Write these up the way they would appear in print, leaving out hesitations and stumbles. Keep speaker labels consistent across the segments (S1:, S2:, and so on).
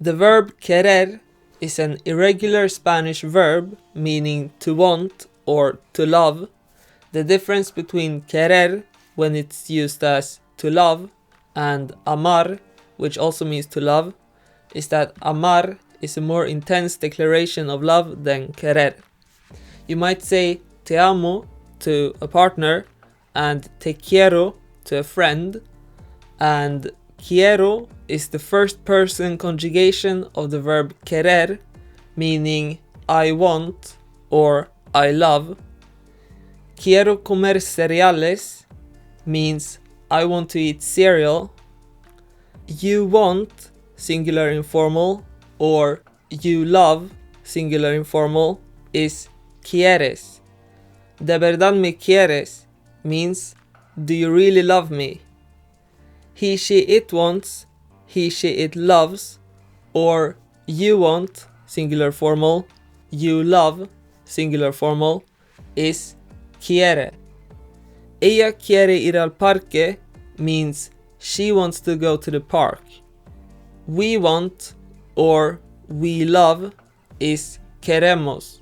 S1: The verb querer is an irregular Spanish verb meaning to want or to love. The difference between querer, when it's used as to love, and amar, which also means to love, is that amar is a more intense declaration of love than querer. You might say te amo to a partner and te quiero to a friend, and quiero is the first person conjugation of the verb querer, meaning I want or I love. Quiero comer cereales means I want to eat cereal. You want, singular informal, or you love, singular informal, is quieres. De verdad me quieres means do you really love me? He, she, it wants, he, she, it loves, or you want, singular formal, you love, singular formal, is quiere. Ella quiere ir al parque means she wants to go to the park. We want or we love is queremos.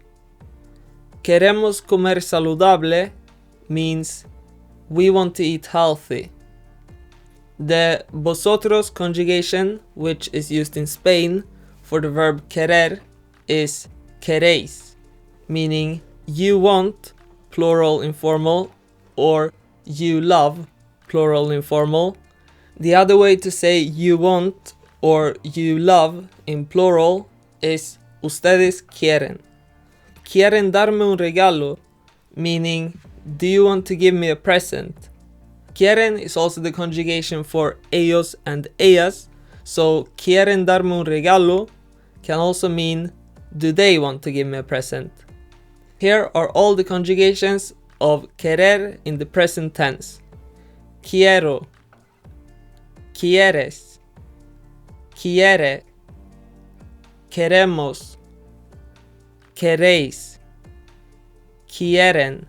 S1: Queremos comer saludable means we want to eat healthy. The vosotros conjugation, which is used in Spain for the verb querer, is queréis, meaning you want, plural informal, or you love, plural informal. The other way to say you want or you love in plural is ustedes quieren. Quieren darme un regalo, meaning do you want to give me a present? Quieren is also the conjugation for ellos and ellas, so quieren darme un regalo can also mean do they want to give me a present? Here are all the conjugations of querer in the present tense. Quiero, quieres, quiere, queremos, queréis, quieren.